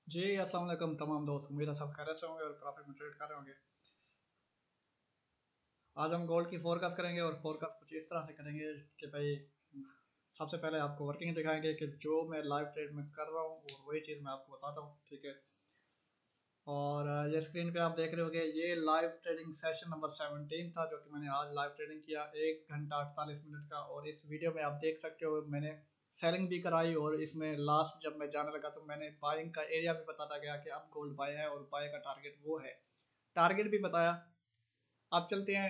जी अस्सलाम वालेकुम तमाम दोस्त, उम्मीद है सब खैरियत से होंगे और प्रॉफिट में ट्रेड कर रहे होंगे। आज हम गोल्ड की फोरकास्ट करेंगे और फोरकास्ट कुछ इस तरह से करेंगे कि भाई सबसे पहले आपको वर्किंग दिखाएंगे कि जो मैं लाइव ट्रेड में कर रहा हूँ और वही चीज़ मैं आपको बताता हूँ, ठीक है। और ये स्क्रीन पे आप देख रहे होंगे, ये लाइव ट्रेडिंग सेशन नंबर 17 था जो कि मैंने आज लाइव ट्रेडिंग किया 1 घंटा 48 मिनट का। और इस वीडियो में आप देख सकते हो मैंने सेलिंग भी कराई और इसमें लास्ट जब मैं जाने लगा तो मैंने बाइंग का एरिया भी बताया गया कि अब गोल्ड बाय है और बाय का टारगेट वो है, टारगेट भी बताया। आप चलते हैं,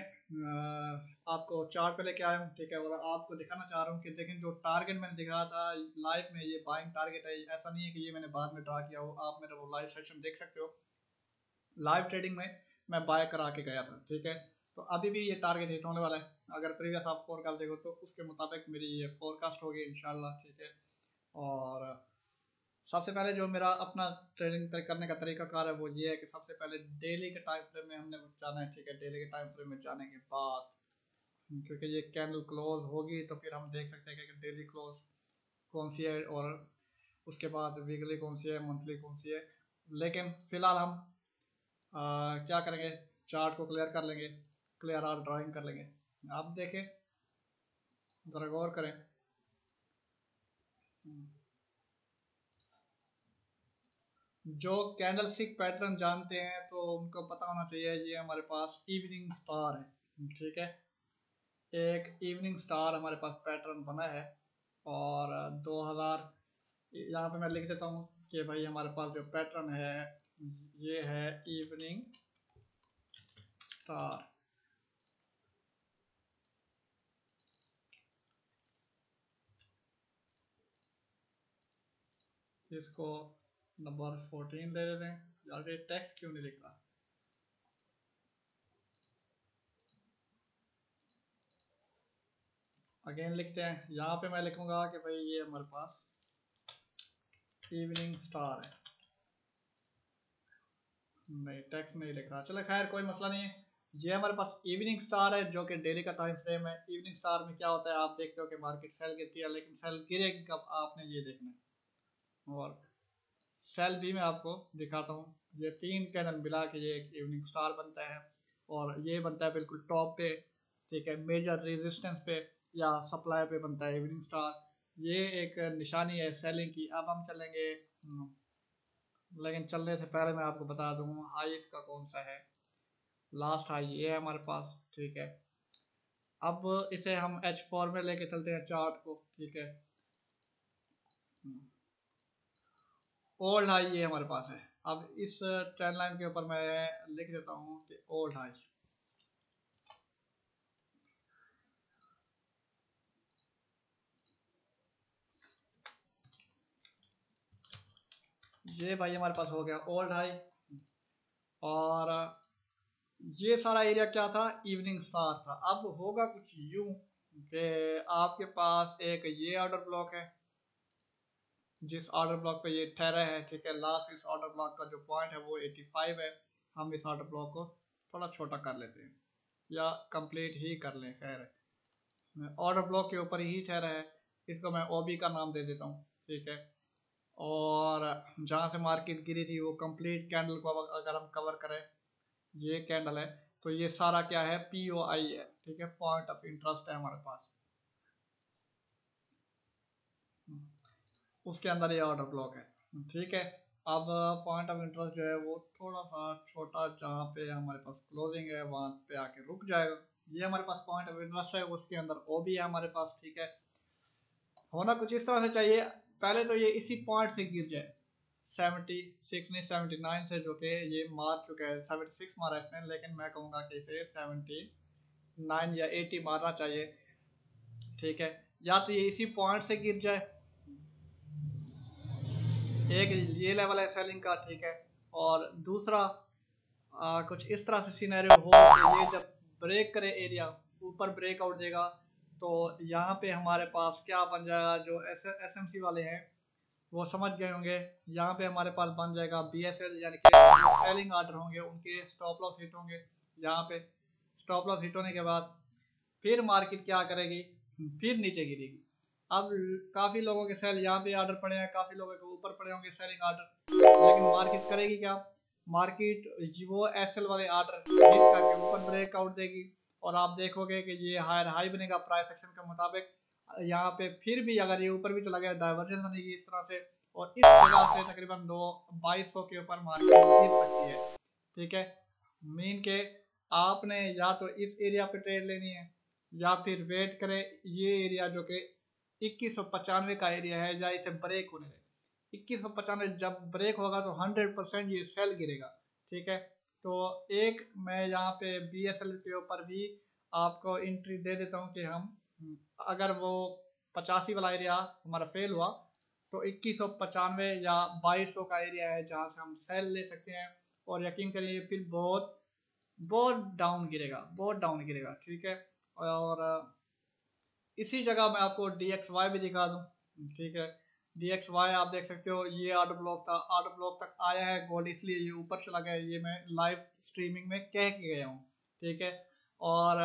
आपको चार्ट पे लेके आया हूँ, ठीक है। और आपको दिखाना चाह रहा हूँ कि देखें जो टारगेट मैंने दिखाया था लाइव में, ये बाइंग टारगेट है। ऐसा नहीं है कि ये मैंने बाद में ड्रा किया हो, आप मेरा वो लाइव सेशन देख सकते हो। लाइव ट्रेडिंग में मैं बाय करा के गया था, ठीक है। तो अभी भी ये टारगेट हिट होने वाला है। अगर प्रीवियस आप फोरकास्ट देखो तो उसके मुताबिक मेरी ये फोरकास्ट होगी इंशाल्लाह, ठीक है। और सबसे पहले जो मेरा अपना ट्रेडिंग करने का तरीकाकार है वो ये है कि सबसे पहले डेली के टाइम फ्रेम में हमने जाना है, ठीक है। डेली के टाइम फ्रेम में जाने के बाद, क्योंकि ये कैंडल क्लोज होगी तो फिर हम देख सकते हैं कि डेली क्लोज कौन सी है और उसके बाद वीकली कौन सी है, मंथली कौन सी है। लेकिन फिलहाल हम क्या करेंगे, चार्ट को क्लियर कर लेंगे, क्लियर आर ड्राइंग कर लेंगे। आप देखें, ज़रा गौर करें। जो कैंडल स्टिक पैटर्न जानते हैं तो उनको पता होना चाहिए, ये हमारे पास इवनिंग स्टार है, ठीक है। एक इवनिंग स्टार हमारे पास पैटर्न बना है और 2000, यहाँ पे मैं लिख देता हूँ कि भाई हमारे पास जो पैटर्न है ये है इवनिंग स्टार। इसको नंबर 14 दे देते हैं। यार ये टेक्स्ट क्यों नहीं लिख रहा। अगेन लिखते हैं, यहाँ पे मैं लिखूंगा कि भाई ये हमारे पास इवनिंग स्टार है। नहीं, टेक्स्ट नहीं लिख रहा, चलो खैर कोई मसला नहीं है। ये हमारे पास इवनिंग स्टार है जो कि डेली का टाइम फ्रेम है। इवनिंग स्टार में क्या होता है, आप देखते हो कि मार्केट सेल गिरती है, लेकिन सेल गिरेगी कब आपने ये देखना है। और सेल भी मैं आपको दिखाता हूँ। ये 3 कैंडल मिला के ये एक इवनिंग स्टार बनता है और ये बनता है बिल्कुल टॉप पे, ठीक है, मेजर रेजिस्टेंस पे या सप्लाई पे बनता है इवनिंग स्टार। ये एक निशानी है सेलिंग की। अब हम चलेंगे, लेकिन चलने से पहले मैं आपको बता दूँ हाई इसका कौन सा है। लास्ट हाई ये है हमारे पास, ठीक है। अब इसे हम H4 में लेके चलते हैं चार्ट को, ठीक है। ओल्ड हाई ये हमारे पास है। अब इस ट्रेंड लाइन के ऊपर मैं लिख देता हूँ कि ओल्ड हाई। ये भाई हमारे पास हो गया ओल्ड हाई। और ये सारा एरिया क्या था, इवनिंग स्टार था। अब होगा कुछ यूं कि आपके पास एक ये ऑर्डर ब्लॉक है, जिस ऑर्डर ब्लॉक पे ये ठहरा है, ठीक है। लास्ट इस ऑर्डर ब्लॉक का जो पॉइंट है वो 85 है। हम इस ऑर्डर ब्लॉक को थोड़ा छोटा कर लेते हैं या कंप्लीट ही कर लें, खैर ऑर्डर ब्लॉक के ऊपर ही ठहरा है। इसको मैं ओबी का नाम दे देता हूँ, ठीक है। और जहाँ से मार्केट गिरी थी वो कंप्लीट कैंडल को अगर हम कवर करें, ये कैंडल है तो ये सारा क्या है, POI है, ठीक है, पॉइंट ऑफ इंटरेस्ट है हमारे पास। उसके अंदर ये ऑर्डर ब्लॉक है, ठीक है। अब पॉइंट ऑफ इंटरेस्ट जो है वो थोड़ा सा छोटा, जहाँ पे हमारे पास क्लोजिंग है वहाँ पे आके रुक जाएगा। ये हमारे पास पॉइंट ऑफ इंटरेस्ट है, उसके अंदर ओ भी है हमारे पास, ठीक है। होना कुछ इस तरह से चाहिए, पहले तो ये इसी पॉइंट से गिर जाए 76 नहीं 79 से, जो कि ये मार चुका है। 76 मारा इसने, लेकिन मैं कहूँगा कि इसे 79 या 80 मारना चाहिए, ठीक है। या तो ये इसी पॉइंट से गिर जाए, एक ये लेवल है सेलिंग का, ठीक है। और दूसरा कुछ इस तरह से सिनेरियो हो कि ये जब ब्रेक करे एरिया, ऊपर ब्रेकआउट देगा, तो यहाँ पे हमारे पास क्या बन जाएगा, जो SMC वाले हैं वो समझ गए होंगे। यहाँ पे हमारे पास बन जाएगा BSL, यानी कि सेलिंग आर्डर होंगे, उनके स्टॉप लॉस हिट होंगे। यहाँ पे स्टॉप लॉस हिट होने के बाद फिर मार्केट क्या करेगी, फिर नीचे गिरेगी। अब काफी लोगों के सेल यहाँ पे ऑर्डर पड़े हैं, काफी लोगों के ऊपर पड़े होंगे सेलिंग ऑर्डर, लेकिन मार्केट करेगी क्या? मार्केट वो एसएल वाले ऑर्डर हिट करके ऊपर ब्रेकआउट देगी और आप देखोगे कि ये हायर हाई बनेगा प्राइस एक्शन के मुताबिक। यहाँ पे फिर भी अगर ये ऊपर भी चला गया डाइवर्जेंस बनेगी इस तरह से, और इस जगह से तकरीबन 2200 के ऊपर मार्केट गिर सकती है। ठीक है, मीन के आपने या तो इस एरिया पे ट्रेड लेनी है या फिर वेट करें ये एरिया जो कि 2195 का एरिया है, या इसे ब्रेक होने दें। 2195 जब ब्रेक होगा तो 100% ये सेल गिरेगा। ठीक है, तो एक मैं यहाँ पे BSL के ऊपर भी आपको एंट्री दे देता हूँ कि हम अगर वो 85 वाला एरिया हमारा फेल हुआ तो 2195 या 2200 का एरिया है जहाँ से हम सेल ले सकते हैं। और यकीन करिए फिर बहुत बहुत डाउन गिरेगा, बहुत डाउन गिरेगा। ठीक है, और इसी जगह मैं आपको DXY भी दिखा दूं। ठीक है, DXY आप देख सकते हो ये ऑर्डर ब्लॉक था, ऑर्डर ब्लॉक तक आया है गोल्ड, इसलिए ये ऊपर चला गया, ये मैं लाइव स्ट्रीमिंग में कह के गया हूँ। ठीक है, और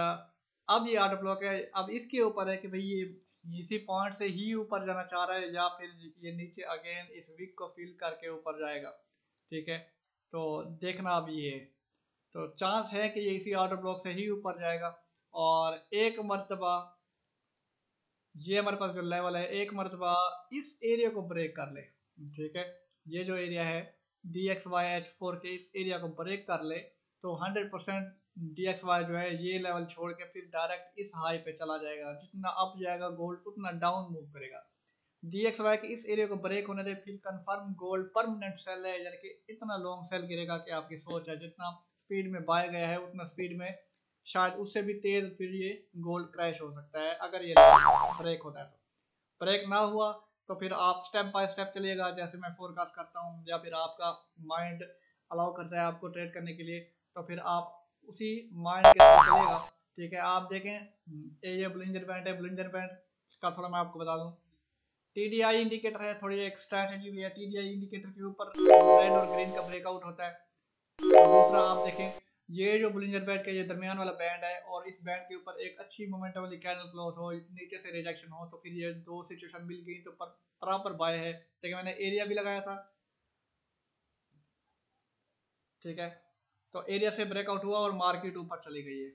अब ये ऑर्डर ब्लॉक है, अब इसके ऊपर है कि भाई ये इसी पॉइंट से ही ऊपर जाना चाह रहा है या फिर ये नीचे अगेन इस वीक को फील करके ऊपर जाएगा। ठीक है, तो देखना अब ये, तो चांस है कि ये इसी ऑर्डर ब्लॉक से ही ऊपर जाएगा। और एक मर्तबा ये हमारे पास जो लेवल है, एक मर्तबा इस एरिया को ब्रेक कर ले। ठीक है, ये जो एरिया है DXYH4 के, इस एरिया को ब्रेक कर ले तो 100% DXY जो है ये लेवल छोड़ के फिर डायरेक्ट इस हाई पे चला जाएगा। जितना अप जाएगा गोल्ड उतना डाउन मूव करेगा। DXY के इस एरिया को ब्रेक होने दे, फिर कंफर्म गोल्ड परमानेंट सेल है, यानी कि इतना लॉन्ग सेल गिरेगा कि आपकी सोच है जितना स्पीड में बाय गया है उतना स्पीड में शायद उससे भी तेज फिर ये गोल्ड क्रैश हो सकता है अगर ये ब्रेक होता है। तो ब्रेक ना हुआ तो फिर आप स्टेप बाय स्टेप चलिएगा जैसे मैं फोरकास्ट करता हूँ, या फिर आपका माइंड अलाउ करता है आपको ट्रेड करने के लिए, तो फिर आप उसी माइंड के साथ चलिएगा। ठीक है, आप देखें ये बुलिंजर बैंड है, बुलिंजर बैंड का थोड़ा मैं आपको बता दूं, TDI इंडिकेटर है, थोड़ी एक स्ट्रैटेजी भी है। TDI इंडिकेटर के ऊपर रेड और ग्रीन का ब्रेकआउट होता है। और दूसरा आप देखें ये जो बुलिंजर बैंड का ये दरमियान वाला बैंड है और इस बैंड के ऊपर एक अच्छी मोमेंटम वाली कैंडल क्लोज हो, नीचे से रिजेक्शन हो, तो फिर ये दो सिचुएशन मिल गई तो प्रॉपर बाय है। लेकिन मैंने एरिया भी लगाया था। ठीक है, तो एरिया से ब्रेकआउट हुआ और मार्केट ऊपर चली गई है।